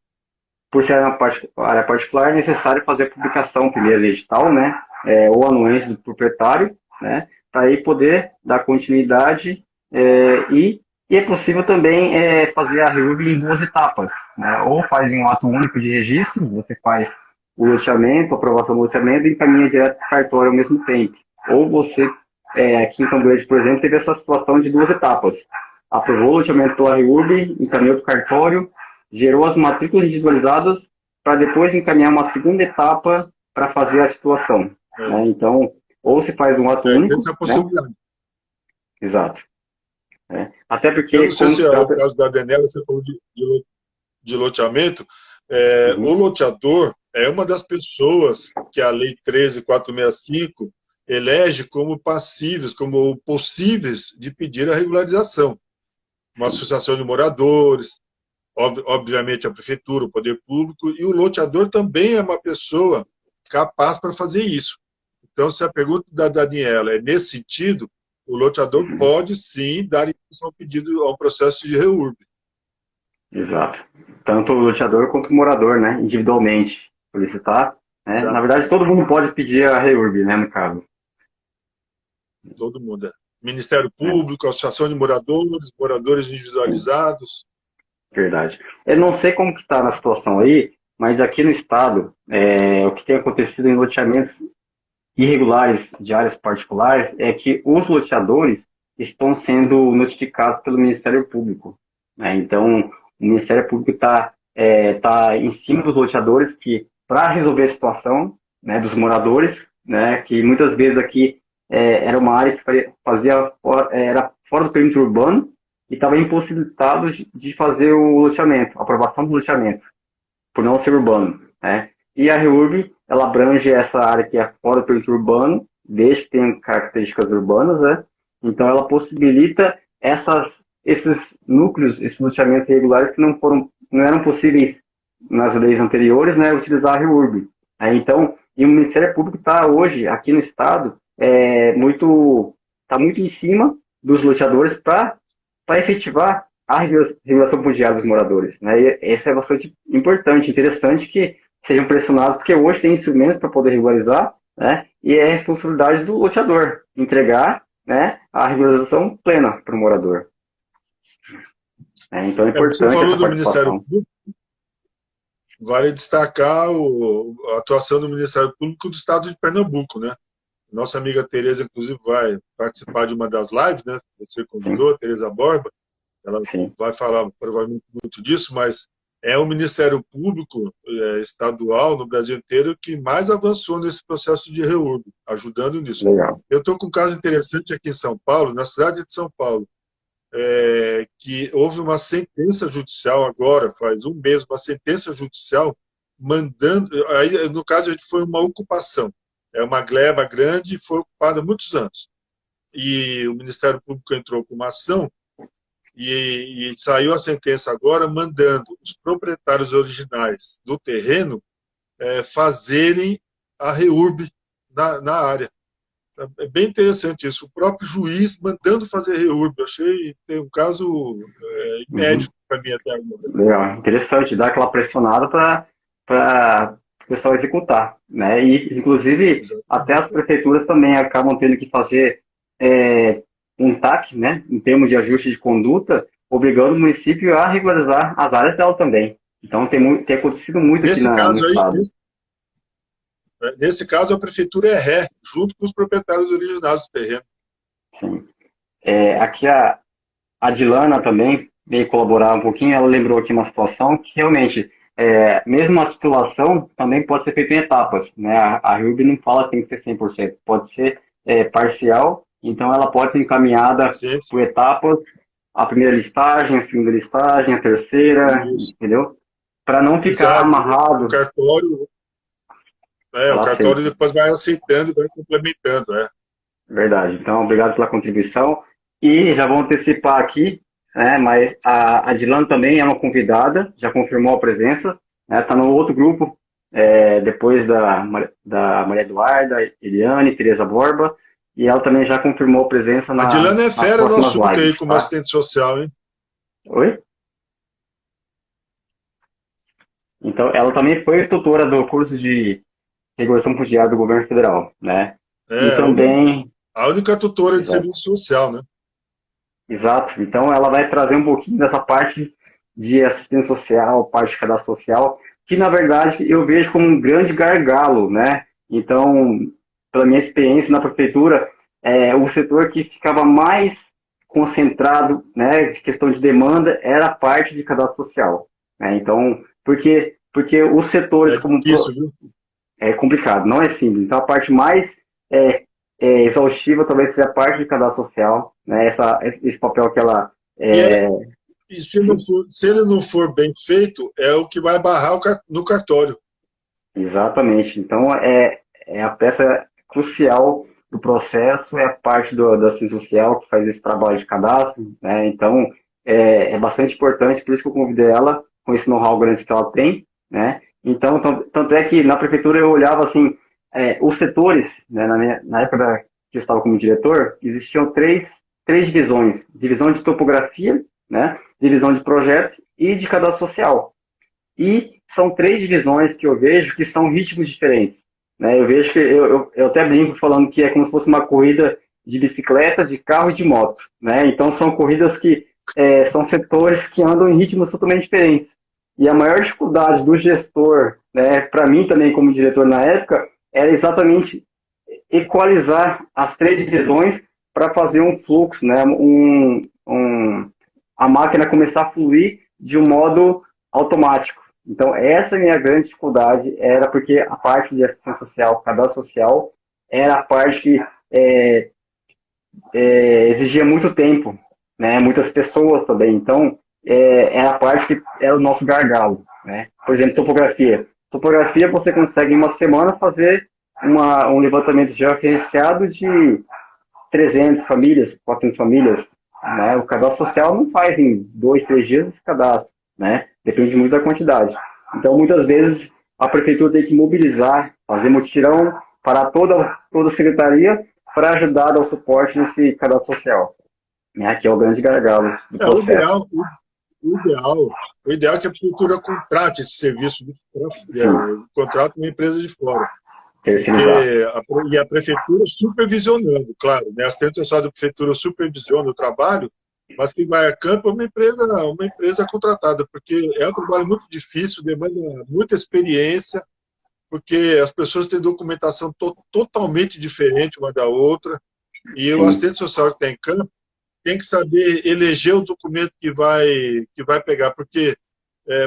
por ser uma área particular, é necessário fazer a publicação primeiro edital, né? Ou anuência do proprietário, né? Para aí poder dar continuidade e é possível também fazer a REURB em duas etapas, né? Ou faz em um ato único de registro, você faz o loteamento, a aprovação do loteamento e encaminha direto para o cartório ao mesmo tempo. Ou você, aqui em Campo Grande, por exemplo, teve essa situação de duas etapas. Aprovou o loteamento pela REURB, encaminhou para o cartório, gerou as matrículas individualizadas para depois encaminhar uma segunda etapa para fazer a titulação. Né? Então, ou se faz um ato único, Essa é a né? possibilidade. Exato. Até Eu porque, não sei como se se é o trata... caso da Daniela, você falou de loteamento. O Uhum. loteador é uma das pessoas que a Lei 13.465 elege como passíveis, como possíveis de pedir a regularização. Uma Sim, associação de moradores, obviamente a prefeitura, o poder público, e o loteador também é uma pessoa capaz para fazer isso. Então, se a pergunta da Daniela é nesse sentido, o loteador uhum. pode sim dar início ao pedido, ao processo de REURB. Exato. Tanto o loteador quanto o morador, né? Individualmente solicitar. Né? Na Exato. verdade, todo mundo pode pedir a REURB, né? No caso. Todo mundo. Ministério Né? Público, Associação de Moradores, moradores Sim, individualizados. verdade. Eu não sei como que está na situação aí, mas aqui no estado, o que tem acontecido em loteamentos irregulares de áreas particulares é que os loteadores estão sendo notificados pelo Ministério Público. Né? Então, o Ministério Público tá em cima dos loteadores que, para resolver a situação, né, dos moradores, né, que muitas vezes aqui era uma área que era fora do perímetro urbano e estava impossibilitado de fazer o loteamento, a aprovação do loteamento por não ser urbano, né? E a REURB, ela abrange essa área que é fora do perímetro urbano, desde que tenha características urbanas, né? Então ela possibilita esses núcleos, esses loteamentos irregulares que não eram possíveis nas leis anteriores, né? Utilizar a REURB. Então, e o Ministério Público está hoje, aqui no estado, tá muito em cima dos loteadores para efetivar a regulação fundiária dos moradores. Né? E isso é bastante importante, interessante que sejam pressionados, porque hoje tem instrumentos para poder regularizar, né? E é responsabilidade do loteador entregar, né, a regularização plena para o morador. Então é Você importante falou essa do Ministério participação. Público, vale destacar a atuação do Ministério Público do Estado de Pernambuco, né? Nossa amiga Tereza, inclusive, vai participar de uma das lives, né? Você Sim, convidou, Tereza Borba. Ela sim, vai falar provavelmente muito disso, mas é o Ministério Público estadual no Brasil inteiro que mais avançou nesse processo de REURB, ajudando nisso. legal. Eu estou com um caso interessante aqui em São Paulo, na cidade de São Paulo, que houve uma sentença judicial agora, faz um mês, uma sentença judicial mandando, aí no caso foi uma ocupação, é uma gleba grande e foi ocupada há muitos anos. E o Ministério Público entrou com uma ação e saiu a sentença agora mandando os proprietários originais do terreno fazerem a REURB na área. É bem interessante isso. O próprio juiz mandando fazer REURB. Eu achei tem um caso Uhum. inédito para mim até agora. Legal. Interessante, dar aquela pressionada para o pessoal executar. Né? E, inclusive, até as Exatamente. prefeituras também acabam tendo que fazer um TAC, né, em termos de ajuste de conduta, obrigando o município a regularizar as áreas dela também. Então, tem acontecido muito aqui Nesse no caso aí, estado. nesse caso, a prefeitura é ré, junto com os proprietários originais do terreno. Sim. Aqui a Dilana também veio colaborar um pouquinho, ela lembrou aqui uma situação que realmente, mesmo a titulação também pode ser feita em etapas, né? A RUB não fala que tem que ser 100%, pode ser parcial, então ela pode ser encaminhada Ciência. por etapas, a primeira listagem, a segunda listagem, a terceira, Isso. entendeu? Para não ficar Exato. O amarrado. cartório, o Ela cartório aceita. depois vai aceitando e vai complementando, Verdade. Então, obrigado pela contribuição. E já vou antecipar aqui, né, mas a Dilane também é uma convidada, já confirmou a presença, né, tá no outro grupo, depois da Maria Eduarda, Eliane, Tereza Borba, e ela também já confirmou a presença A Dilana é nas fera no próximas assunto aí lives, como tá? assistente social, hein? Oi? Então, ela também foi tutora do curso de regulação fundiária do governo federal, né? E É, também, a única tutora de exato. serviço social, né? Exato. Então, ela vai trazer um pouquinho dessa parte de assistência social, parte de cadastro social, que, na verdade, eu vejo como um grande gargalo, né? Então, pela minha experiência na prefeitura, o setor que ficava mais concentrado, né, de questão de demanda, era a parte de cadastro social, né? Então, porque os setores É como difícil, viu? é complicado, não é simples. Então, a parte mais é, exaustiva talvez seja a parte de cadastro social, né? Esse papel que ela. E, é, É, e se ele não for bem feito, é o que vai barrar no cartório. exatamente. Então, é a peça crucial do processo, é a parte da assistência social que faz esse trabalho de cadastro, né? Então, é bastante importante, por isso que eu convidei ela, com esse know-how grande que ela tem, né? Então, tanto é que na prefeitura eu olhava assim, os setores, né, na época que eu estava como diretor, existiam três divisões: divisão de topografia, né, divisão de projetos e de cadastro social. E são três divisões que eu vejo que são ritmos diferentes. Né? Eu vejo que eu até brinco falando que é como se fosse uma corrida de bicicleta, de carro e de moto. Né? Então são corridas que são setores que andam em ritmos totalmente diferentes. E a maior dificuldade do gestor, né, para mim também como diretor na época, era exatamente equalizar as três divisões para fazer um fluxo, né, a máquina começar a fluir de um modo automático. Então, essa minha grande dificuldade era porque a parte de assistência social, cadastro social, era a parte que exigia muito tempo, né? Muitas pessoas também. Então, era a parte que era o nosso gargalo. Né? Por exemplo, topografia. Topografia, você consegue em uma semana fazer um levantamento georreferenciado de 300 famílias, 400 famílias. Né? O cadastro social não faz em 2, 3 dias esse cadastro. Né? Depende muito da quantidade. Então, muitas vezes, a prefeitura tem que mobilizar, fazer mutirão para toda a secretaria para ajudar ao suporte nesse cadastro social. Né? Que é o grande gargalo do É, o processo. ideal, o ideal, o ideal é que a prefeitura contrate esse serviço, Sim, contrate uma empresa de fora. terceirizar. Porque a prefeitura supervisionando, claro, né? A assistente social da prefeitura supervisiona o trabalho, mas quem vai a campo é uma empresa contratada, porque é um trabalho muito difícil, demanda muita experiência, porque as pessoas têm documentação totalmente diferente uma da outra, e o Sim, assistente social que está em campo tem que saber eleger o documento que vai pegar, porque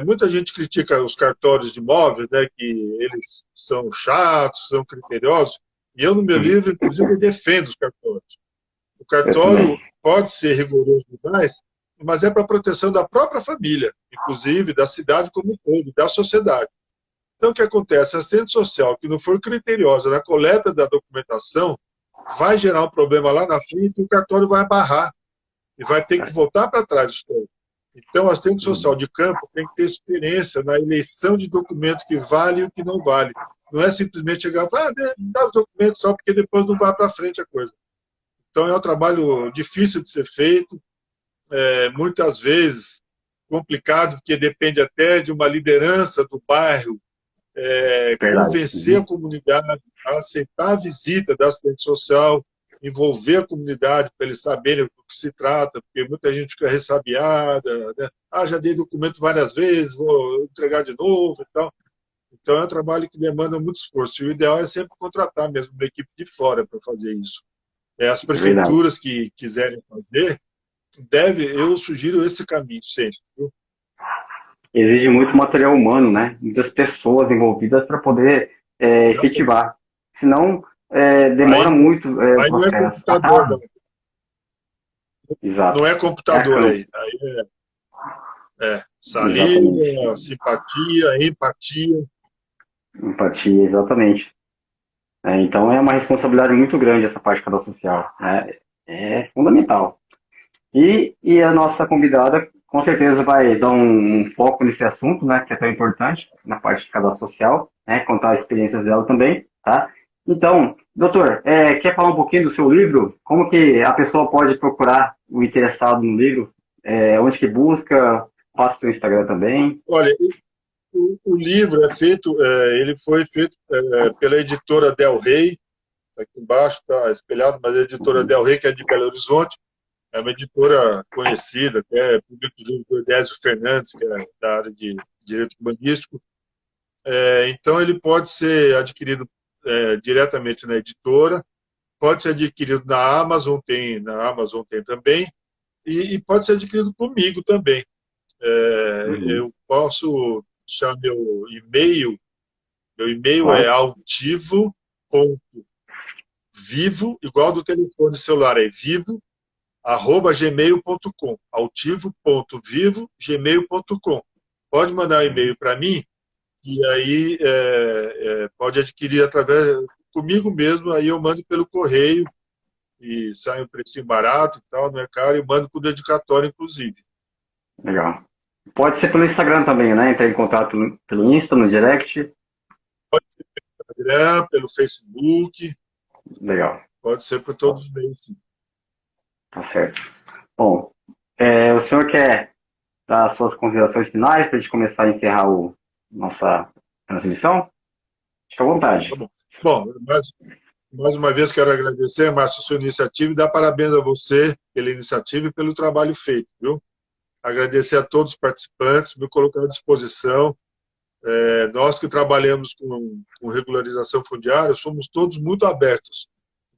muita gente critica os cartórios de imóveis, né, que eles são chatos, são criteriosos, e eu, no meu livro, inclusive, eu defendo os cartórios. O eu também. cartório pode ser rigoroso demais, mas é para a proteção da própria família, inclusive da cidade como um todo, da sociedade. Então, o que acontece? A assistente social que não for criteriosa na coleta da documentação vai gerar um problema lá na frente e o cartório vai barrar e vai ter que voltar para trás os pontos. Então, a assistente social de campo tem que ter experiência na eleição de documento que vale e o que não vale. Não é simplesmente chegar e falar, dá os documentos só porque depois não vai para frente a coisa. Então, é um trabalho difícil de ser feito, muitas vezes complicado, porque depende até de uma liderança do bairro, Verdade. convencer a comunidade a aceitar a visita da assistente social, envolver a comunidade para eles saberem do que se trata, porque muita gente fica ressabiada, né? Já dei documento várias vezes, vou entregar de novo e tal. Então é um trabalho que demanda muito esforço. E o ideal é sempre contratar mesmo uma equipe de fora para fazer isso. As Verdade. prefeituras que quiserem fazer, eu sugiro esse caminho sempre. Viu? Exige muito material humano, né? Muitas pessoas envolvidas para poder Exatamente. efetivar. Senão, demora Aí, muito o aí não é processo. computador, não. Exato. Não é É a computador campo. aí Exatamente. saliva, simpatia, empatia. Empatia, exatamente. Então é uma responsabilidade muito grande essa parte de cada social, né? É fundamental. E a nossa convidada com certeza vai dar um foco nesse assunto, né, que é tão importante na parte de cada social, né, contar as experiências dela também, tá? Então, doutor, quer falar um pouquinho do seu livro? Como que a pessoa pode procurar o interessado no livro? Onde que busca? Passa o seu Instagram também. Olha, o livro ele foi feito pela editora Del Rey, aqui embaixo está espelhado, mas a editora Del Rey, que é de Belo Horizonte, é uma editora conhecida, até publica os livros do Edésio Fernandes, que é da área de direito urbanístico. Então, ele pode ser adquirido diretamente na editora, pode ser adquirido na Amazon tem também, e pode ser adquirido comigo também. Uhum. Eu posso deixar meu e-mail é Claro. altivo.vivo, igual do telefone celular, é vivo, @gmail.com, altivo.vivo@gmail.com. Pode mandar um e-mail para mim e aí pode adquirir através comigo mesmo, aí eu mando pelo correio e sai um precinho barato e tal, não é caro, e mando com dedicatório, inclusive. Legal. Pode ser pelo Instagram também, né? Entrar em contato pelo Insta, no direct. Pode ser pelo Instagram, pelo Facebook, Legal. pode ser por todos os meios, sim. Tá certo. Bom, o senhor quer dar as suas considerações finais para a gente começar a encerrar nossa transmissão? Fique à Tá vontade. bom. Bom, mais uma vez quero agradecer, Márcio, a sua iniciativa e dar parabéns a você pela iniciativa e pelo trabalho feito, viu? Agradecer a todos os participantes, me colocar à disposição. Nós que trabalhamos com regularização fundiária, somos todos muito abertos.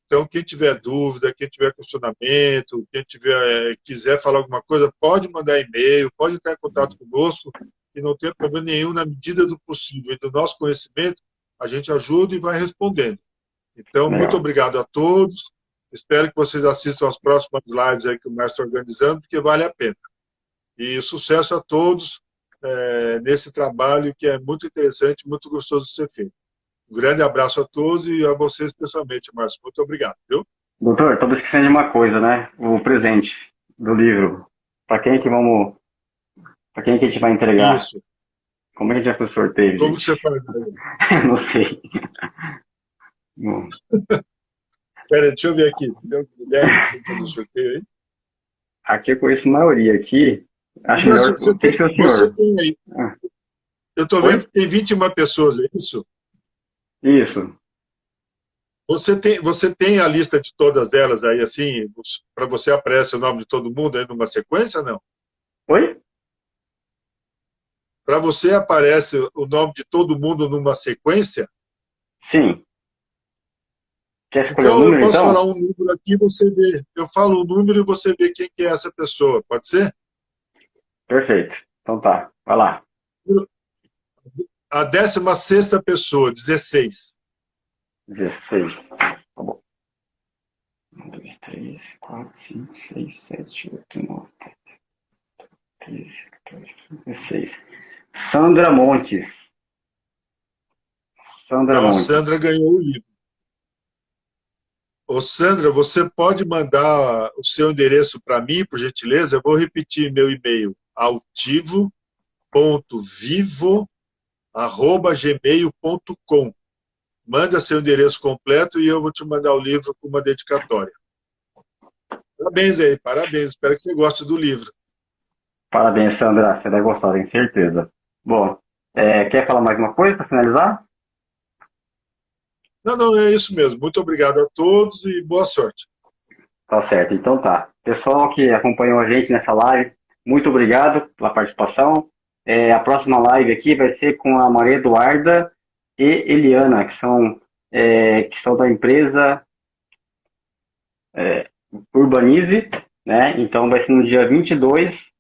Então, quem tiver dúvida, quem tiver questionamento, quiser falar alguma coisa, pode mandar e-mail, pode entrar em contato conosco, e não tem problema nenhum, na medida do possível e do nosso conhecimento, a gente ajuda e vai respondendo. Então, muito Legal. obrigado a todos. Espero que vocês assistam às próximas lives aí que o Márcio está organizando, porque vale a pena. E sucesso a todos nesse trabalho que é muito interessante, muito gostoso de ser feito. Um grande abraço a todos e a vocês pessoalmente, Márcio. Muito obrigado, viu? Doutor, estou esquecendo de uma coisa, né? O presente do livro. Para quem que vamos. Para quem que a gente vai entregar? Isso. Como é que a gente vai fazer o sorteio, Como que gente? você faz? Não sei. Bom, Espera, deixa eu ver aqui. Deu Guilherme, vamos fazer o sorteio aí. aqui eu conheço a maioria aqui. Acho Márcio, melhor tem que ser o você senhor. tem aí. Ah, Eu estou vendo oi? que tem 21 pessoas, é isso? Isso. Você tem a lista de todas elas aí, assim, para você aparece o nome de todo mundo aí numa sequência, não? Oi? Para você aparece o nome de todo mundo numa sequência? Sim. Quer escolher o Então eu número, posso falar então? um número aqui, você vê. Eu falo o número e você vê quem que é essa pessoa, pode ser? Perfeito. Então tá. Vai lá. A 16ª pessoa, 16. 16. Tá bom. 1, 2, 3, 4, 5, 6, 7, 8, 9, 13, 14, 15, 16. Sandra Montes. Sandra Então a Montes. Sandra ganhou o livro. Ô Sandra, você pode mandar o seu endereço para mim, por gentileza? Eu vou repetir meu e-mail, altivo.vivo@gmail.com. Manda seu endereço completo e eu vou te mandar o livro com uma dedicatória. Parabéns aí, parabéns. Espero que você goste do livro. Parabéns, Sandra. Você vai gostar, tenho certeza. Bom, quer falar mais uma coisa para finalizar? Não, não, é isso mesmo. Muito obrigado a todos e boa sorte. Tá certo, então tá. Pessoal que acompanhou a gente nessa live, muito obrigado pela participação. A próxima live aqui vai ser com a Maria Eduarda e Eliana, que são da empresa Urbanize, né? Então vai ser no dia 22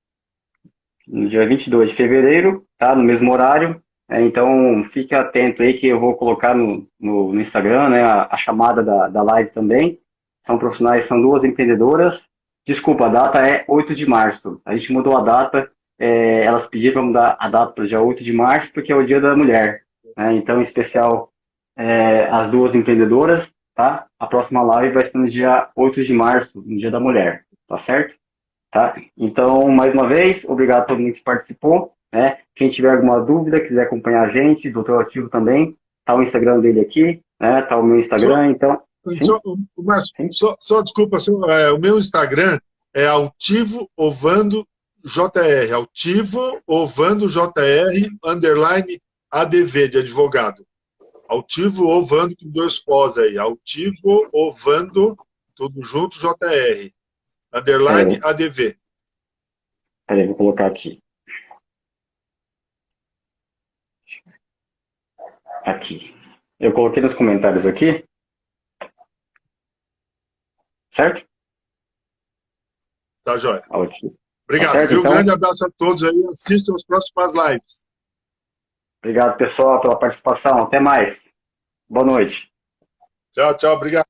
de fevereiro, tá? No mesmo horário. Então fique atento aí que eu vou colocar no Instagram, né? A chamada da live também. São profissionais, são duas empreendedoras Desculpa, a data é 8 de março. A gente mudou a data, elas pediram para mudar a data para o dia 8 de março, porque é o Dia da Mulher, né? Então, em especial, as duas empreendedoras, tá? A próxima live vai ser no dia 8 de março, no Dia da Mulher, tá certo? Tá? Então, mais uma vez, obrigado a todo mundo que participou, né? Quem tiver alguma dúvida, quiser acompanhar a gente, Doutor Ativo também, tá o Instagram dele aqui, né? Tá o meu Só, Instagram, então, sim, Márcio, sim, só desculpa, o meu Instagram é Altivo Ovando JR, Altivo Ovando JR, underline ADV, de advogado. Altivo Ovando com 2 Os aí, Altivo Ovando, tudo junto, JR, underline peraí, ADV. peraí, vou colocar aqui, aqui. Eu coloquei nos comentários aqui, certo? Tá, joia? Ótimo. Tá Obrigado, certo, viu? então? Grande abraço a todos aí, assistam as próximas lives. Obrigado, pessoal, pela participação. Até mais. Boa noite. Tchau, tchau, obrigado.